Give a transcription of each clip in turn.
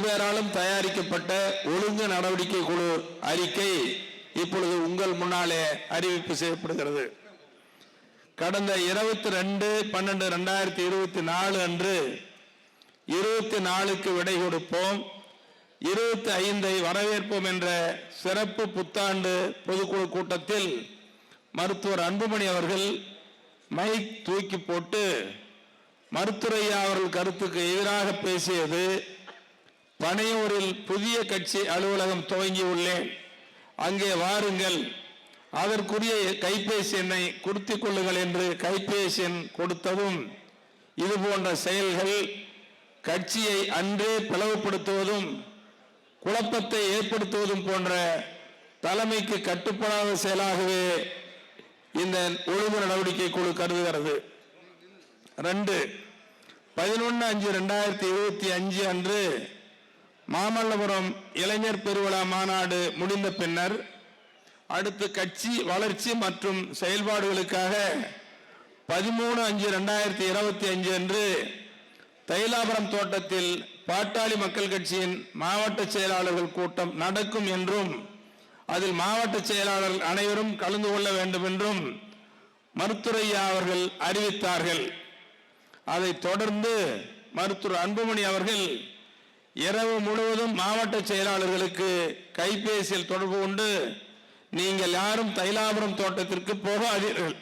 பேராலும் தயாரிக்கப்பட்ட ஒழுங்கு நடவடிக்கை குழு அறிக்கை இப்பொழுது உங்கள் முன்னாலே அறிவிப்பு செய்யப்படுகிறது. கடந்த 22/12/2024 அன்று 24க்கு விடை கொடுப்போம், 25ஐ வரவேற்போம் என்ற சிறப்பு புத்தாண்டு பொதுக்குழு கூட்டத்தில் மருத்துவர் அன்புமணி அவர்கள் மைக் தூக்கி போட்டு மருத்துவரையா அவர்கள் கருத்துக்கு எதிராக பேசியது, பனையூரில் புதிய கட்சி அலுவலகம் துவங்கியுள்ளேன், அங்கே வாருங்கள், அதற்குரிய கைபேசி எண்ணை குறித்துக் கொள்ளுங்கள் என்று கைபேசி எண் கொடுத்ததும், இது போன்ற செயல்கள் கட்சியை அன்றே பிளவுபடுத்துவதும் குழப்பத்தை ஏற்படுத்துவதும் போன்ற தலைமைக்கு கட்டுப்படாத செயலாகவே இந்த ஒழுங்கு நடவடிக்கை குழு கருதுகிறது. 2 11/5/2025 அன்று மாமல்லபுரம் இளைஞர் பெருவிழா மாநாடு முடிந்த பின்னர் அடுத்து கட்சி வளர்ச்சி மற்றும் செயல்பாடுகளுக்காக 13/5/2025 அன்று தைலாபுரம் தோட்டத்தில் பாட்டாளி மக்கள் கட்சியின் மாவட்ட செயலாளர்கள் கூட்டம் நடக்கும் என்றும் அதில் மாவட்ட செயலாளர்கள் அனைவரும் கலந்து கொள்ள வேண்டும் என்றும் மருத்துவரையா அவர்கள் அறிவித்தார்கள். அதைத் தொடர்ந்து மருத்துவர் அன்புமணி அவர்கள் இரவு முழுவதும் மாவட்ட செயலாளர்களுக்கு கைபேசியில் தொடர்பு கொண்டு, நீங்கள் யாரும் தைலாபுரம் தோட்டத்திற்கு போகாதீர்கள்,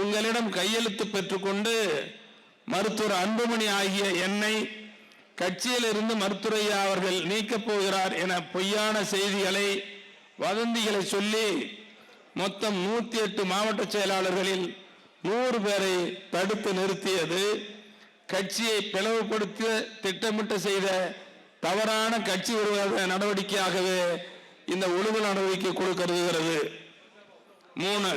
உங்களிடம் கையெழுத்து பெற்றுக்கொண்டு மருத்துவர் அன்புமணி ஆகிய என்னை கட்சியில் இருந்து மருத்துவரையா அவர்கள் நீக்கப் போகிறார் என பொய்யான செய்திகளை வதந்திகளை சொல்லி மொத்தம் 108 மாவட்ட செயலாளர்களில் 100 பேரை தடுத்து நிறுத்தியது கட்சியை பிளவுபடுத்த திட்டமிட்டு செய்த தவறான கட்சி விரோத நடவடிக்கையாகவே இந்த ஒழுங்கு நடவடிக்கை குழு கருதுகிறது. 3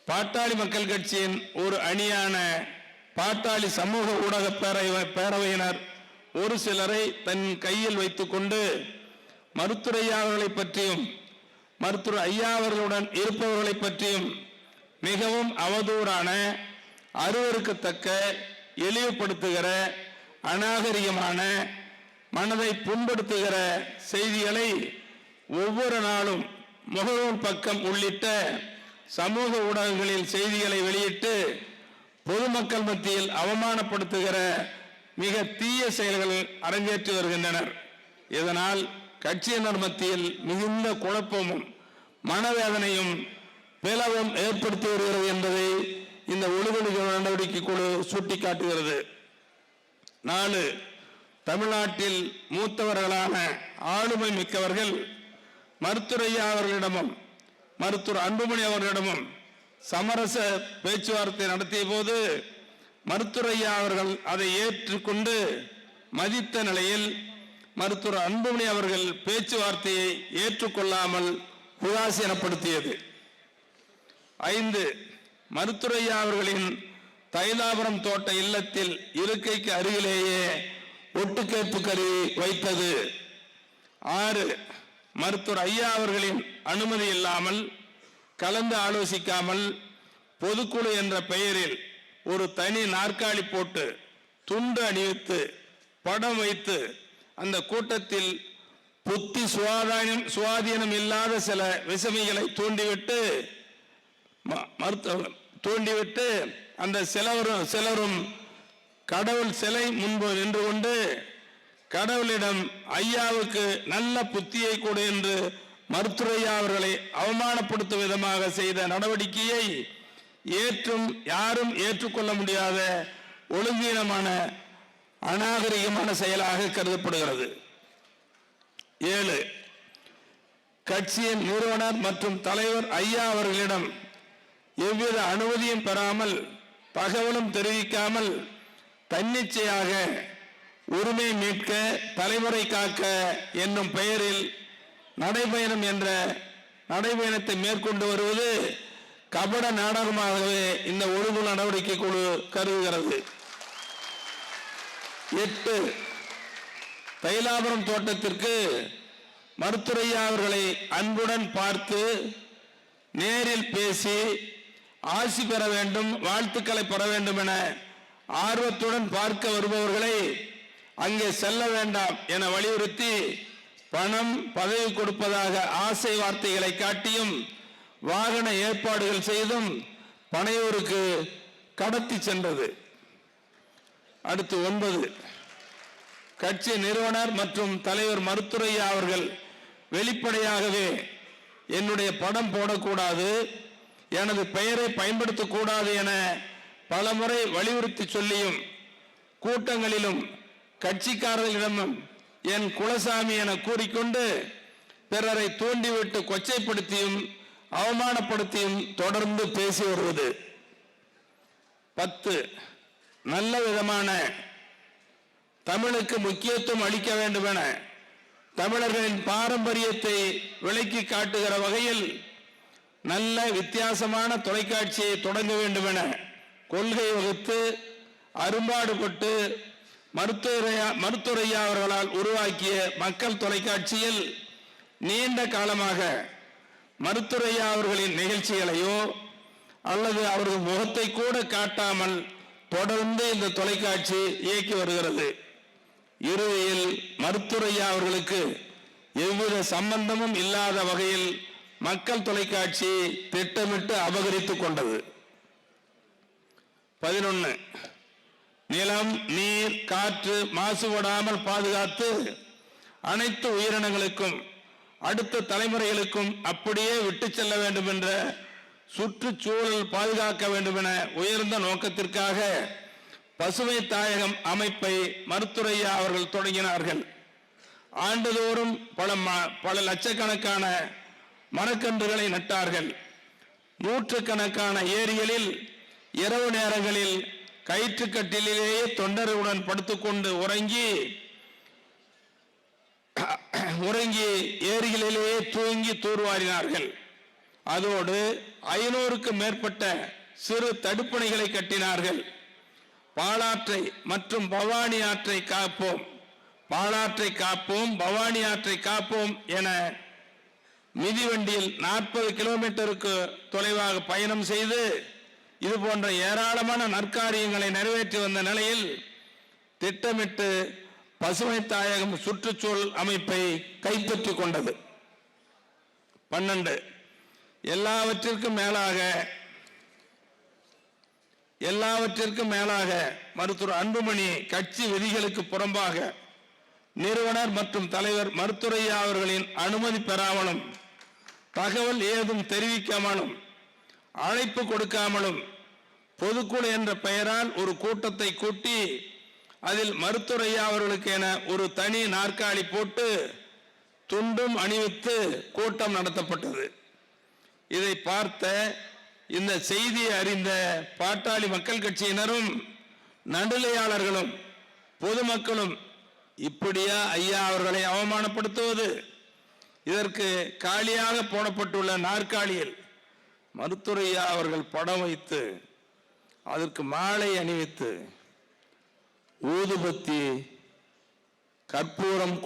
பாட்டாளி மக்கள் கட்சியின் ஒரு அணியான பாட்டாளி சமூக ஊடக பேரவையினர் ஒரு சிலரை தன் கையில் வைத்துக் கொண்டு மருத்துவரையா அவர்களை பற்றியும் மருத்துவர் ஐயா அவர்களுடன் இருப்பவர்களை பற்றியும் மிகவும் அவதூறான, அருவருக்கத்தக்க, இழிவுபடுத்துகிற, அநாகரிகமான, மனதை புண்படுத்துகிற செய்திகளை ஒவ்வொரு நாளும் முகநூல் பக்கம் உள்ளிட்ட சமூக ஊடகங்களில் செய்திகளை வெளியிட்டு பொதுமக்கள் மத்தியில் அவமானப்படுத்துகிற மிக தீய செயல்கள் அரங்கேற்றி வருகின்றனர். இதனால் கட்சியினர் மத்தியில் மிகுந்த குழப்பமும் மனவேதனையும் பிளவும் ஏற்படுத்தி வருகிறது என்பதை இந்த ஒழுங்கு நடவடிக்கை குழு சுட்டிக்காட்டுகிறது. 4 தமிழ்நாட்டில் மூத்தவர்களான ஆளுமை மிக்கவர்கள் மருத்துவரையா அவர்களிடமும் மருத்துவர் அன்புமணி அவர்களிடமும் சமரச பேச்சுவார்த்தை நடத்திய போது மருத்துவரையா அவர்கள் அதை ஏற்றுக்கொண்டு மதித்த நிலையில் மருத்துவர் அன்புமணி அவர்கள் பேச்சுவார்த்தையை ஏற்றுக்கொள்ளாமல் உதாசீனப்படுத்தியது. 5 மருத்துவரையா அவர்களின் தைலாபுரம் தோட்ட இல்லத்தில் இருக்கைக்கு அருகிலேயே ஒட்டுக்கேட்பு கருவி வைத்தது. 6 மருத்துவர் ஐயா அவர்களின் அனுமதி இல்லாமல், கலந்து ஆலோசிக்காமல் பொதுக்குழு என்ற பெயரில் ஒரு தனி நாற்காலி போட்டு துண்டு அணிவித்து படம் வைத்து அந்த கூட்டத்தில் புத்தி சுவாதீனம் இல்லாத சில விசமிகளை தூண்டிவிட்டு அந்த சிலரும் கடவுள் சிலை முன்பு நின்று கொண்டு கடவுளிடம் ஐயாவுக்கு நல்ல புத்தியை கொடு என்று மருத்துவரையா அவர்களை அவமானப்படுத்தும் விதமாக செய்த நடவடிக்கையை யாரும் ஏற்றுக்கொள்ள முடியாத ஒழுங்கீனமான, அநாகரிகமான செயலாக கருதப்படுகிறது. 7 கட்சியின் நிறுவனர் மற்றும் தலைவர் ஐயா அவர்களிடம் எவ்வித அனுமதியும் பெறாமல், தகவலும் தெரிவிக்காமல் தன்னிச்சையாக உரிமை மீட்க, தலைமுறை காக்க என்னும் பெயரில் நடைபயணம் என்ற நடைபயணத்தை மேற்கொண்டு வருவது கபட நாடகமாகவே இந்த ஒழுங்கு நடவடிக்கை குழு கருதுகிறது. 8 தைலாபுரம் தோட்டத்திற்கு மருத்துவரையா அவர்களை அன்புடன் பார்த்து நேரில் பேசி ஆசி பெற வேண்டும், வாழ்த்துக்களை பெற வேண்டும் என ஆர்வத்துடன் பார்க்க வருபவர்களை அங்கே செல்ல வேண்டாம் என வலியுறுத்தி பணம் பதவி கொடுப்பதாக ஆசை வார்த்தைகளை காட்டியும் வாகன ஏற்பாடுகள் செய்தும் பனையூருக்கு கடத்தி சென்றது. அடுத்து 9, கட்சி நிறுவனர் மற்றும் தலைவர் மருத்துரையா அவர்கள் வெளிப்படையாகவே என்னுடைய படம் போடக்கூடாது, எனது பெயரை பயன்படுத்தக்கூடாது என பலமுறை வலியுறுத்தி சொல்லியும் கூட்டங்களிலும் கட்சிக்காரர்களிடமும் என் குலசாமி என கூறிக்கொண்டு பிறரை தூண்டிவிட்டு கொச்சைப்படுத்தியும் அவமானப்படுத்தியும் தொடர்ந்து பேசி வருவது. 10, நல்ல விதமான தமிழுக்கு முக்கியத்துவம் அளிக்க வேண்டும் என தமிழர்களின் பாரம்பரியத்தை விளக்கி காட்டுகிற வகையில் நல்ல வித்தியாசமான தொலைக்காட்சியை தொடங்க வேண்டும் என கொள்கை வகுத்து அரும்பாடுபட்டு மருத்துரையா அவர்களால் உருவாக்கிய மக்கள் தொலைக்காட்சியில் நீண்ட காலமாக மருத்துரையா அவர்களின் நிகழ்ச்சிகளையோ அல்லது அவர்கள் முகத்தை கூட காட்டாமல் தொடர்ந்து இந்த தொலைக்காட்சி இயக்கி வருகிறது. இறுதியில் மருத்துரையா அவர்களுக்கு எவ்வித சம்பந்தமும் இல்லாத வகையில் மக்கள் தொலைக்காட்சி திட்டமிட்டு அபகரித்துக் கொண்டது. 11, நிலம், நீர், காற்று மாசுபடாமல் பாதுகாத்து அனைத்து உயிரினங்களுக்கும் அடுத்த தலைமுறைகளுக்கும் அப்படியே விட்டு செல்ல வேண்டும் என்ற சுற்றுச்சூழல் பாதுகாக்க வேண்டும் என உயர்ந்த நோக்கத்திற்காக பசுமை தாயகம் அமைப்பை மருத்துரையா அவர்கள் தொடங்கினார்கள். ஆண்டுதோறும் பல லட்சக்கணக்கான மரக்கன்றுகளை நட்டார்கள். நூற்றுக்கணக்கான ஏரிகளில் இரவு நேரங்களில் கயிற்றுக்கட்டிலேயே தொண்டர்களுடன் படுத்துக்கொண்டு உறங்கி ஏரிகளிலேயே தூங்கி தூர்வாரினார்கள். அதோடு 500க்கும் மேற்பட்ட சிறு தடுப்பணைகளை கட்டினார்கள். பாலாற்றை மற்றும் பவானி ஆற்றை காப்போம், பாலாற்றை காப்போம், பவானி ஆற்றை காப்போம் என மிதிவண்டியில் 40 கிலோமீட்டருக்கு தொலைவாக பயணம் செய்து இது போன்ற ஏராளமான நற்காரியங்களை நிறைவேற்றி வந்த நிலையில் திட்டமிட்டு பசுமை தாயகம் சுற்றுச்சூழல் அமைப்பை கைப்பற்றிக் கொண்டது. 12, எல்லாவற்றிற்கும் மேலாக மருத்துவர் அன்புமணி கட்சி விதிகளுக்கு புறம்பாக நிறுவனர் மற்றும் தலைவர் மருத்துரையா அவர்களின் அனுமதி பெறாமலும் தகவல் ஏதும் தெரிவிக்காமலும் அழைப்பு கொடுக்காமலும் பொதுக்குழு என்ற பெயரால் ஒரு கூட்டத்தை கூட்டி அதில் மருத்துரையா அவர்களுக்கு என ஒரு தனி நாற்காலி போட்டு துண்டும் அணிவித்து கூட்டம் நடத்தப்பட்டது. இதை பார்த்த இந்த செய்தியை அறிந்த பாட்டாளி மக்கள் கட்சியினரும் நடுநிலையாளர்களும் பொதுமக்களும் இப்படியா ஐயா அவர்களை அவமானப்படுத்துவது, இதற்கு காலியாக போடப்பட்டுள்ள நாற்காலியில் மருத்துரையா அவர்கள் படம் வைத்து அதற்கு மாலை அணிவித்து ஊதுபத்தி கற்பூரம்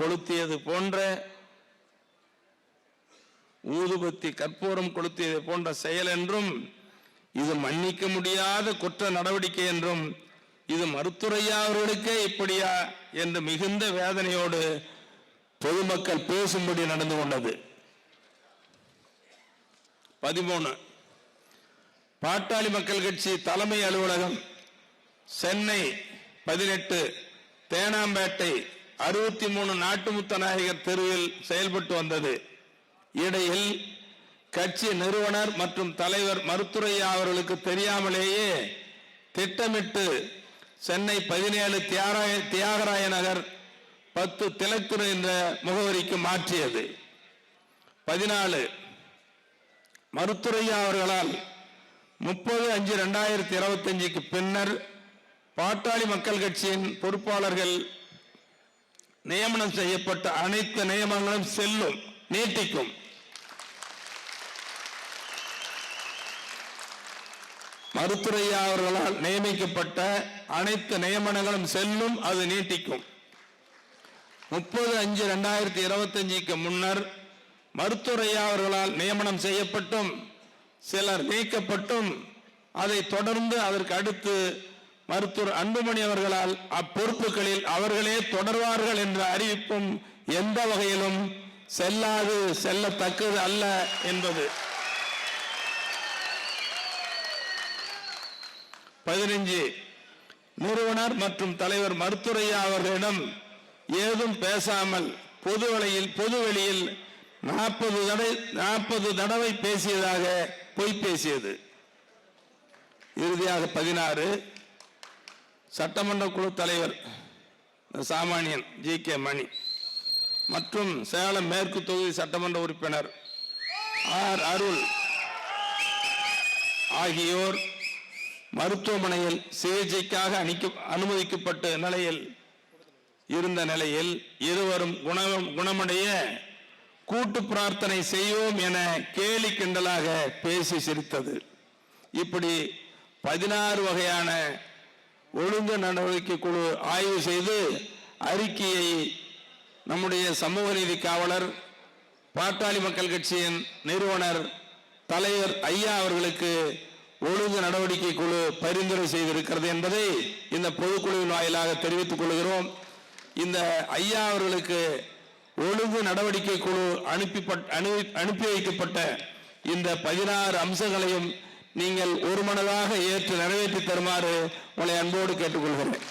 கொளுத்தியது போன்ற செயல் என்றும் இது மன்னிக்க முடியாத குற்ற நடவடிக்கை என்றும் இது மருத்துரையா அவர்களுக்கே இப்படியா என்று மிகுந்த வேதனையோடு பொதுமக்கள் பேசும்படி நடந்து கொண்டது. 13, பாட்டாளி மக்கள் கட்சி தலைமை அலுவலகம் சென்னை 18 தேனாம்பேட்டை 63 நாட்டுமுத்த நாயகர் தெருவில் செயல்பட்டு வந்தது. இடையில் கட்சி நிறுவனர் மற்றும் தலைவர் மருத்துரையா அவர்களுக்கு தெரியாமலேயே திட்டமிட்டு சென்னை 17 தியாகராய நகர் 10 திலக்குறு என்ற முகவரிக்கு மாற்றியது. 14, மருத்துரையா அவர்களால் 30/5/2025 பின்னர் பாட்டாளி மக்கள் கட்சியின் பொறுப்பாளர்கள் நியமனம் செய்யப்பட்ட அனைத்து நியமனங்களும் செல்லும், நீட்டிக்கும். மருத்துரையா அவர்களால் நியமிக்கப்பட்ட அனைத்து நியமனங்களும் செல்லும், அது நீட்டிக்கும். 30/5/2025 முன்னர் மருத்துரையா அவர்களால் நியமனம் செய்யப்பட்டும் சிலர் நீக்கப்பட்டும் அதை தொடர்ந்து அதற்கு அடுத்து மருத்துவர் அன்புமணி அவர்களால் அப்பொறுப்புகளில் அவர்களே தொடர்வார்கள் என்ற அறிவிப்பும் எந்த வகையிலும் செல்லாது, செல்லத்தக்கது அல்ல என்பது. 15 நிறுவனர் மற்றும் தலைவர் மருத்துரையா அவர்களிடம் ஏதும் பேசாமல் பொதுவெளியில் 40 தடவை பேசியதாக பொய் பேசியது. இறுதியாக 16 சட்டமன்ற குழு தலைவர் சாமானியன் ஜி.கே. மணி மற்றும் சேலம் மேற்கு தொகுதி சட்டமன்ற உறுப்பினர் ஆர். அருள் ஆகியோர் மருத்துவமனையில் சிகிச்சைக்காக அனுமதிக்கப்பட்ட நிலையில் இருவரும் குணமடைய கூட்டு பிரார்த்தனை செய்வோம் என கேலி கிண்டலாக பேசி சிரித்தது. இப்படி 16 வகையான ஒழுங்கு நடவடிக்கை குழு ஆய்வு செய்து அறிக்கையை நம்முடைய சமூக நீதி காவலர் பாட்டாளி மக்கள் கட்சியின் நிறுவனர் தலைவர் ஐயா அவர்களுக்கு ஒழுங்கு நடவடிக்கை குழு பரிந்துரை செய்திருக்கிறது என்பதை இந்த பொதுக்குழுவின் வாயிலாக தெரிவித்துக் கொள்கிறோம். இந்த ஐயா அவர்களுக்கு ஒழுங்கு நடவடிக்கை குழு அனுப்பி வைக்கப்பட்ட இந்த 16 அம்சங்களையும் நீங்கள் ஒருமனதாக ஏற்று நிறைவேற்றி தருமாறு உங்களை அன்போடு கேட்டுக்கொள்கிறேன்.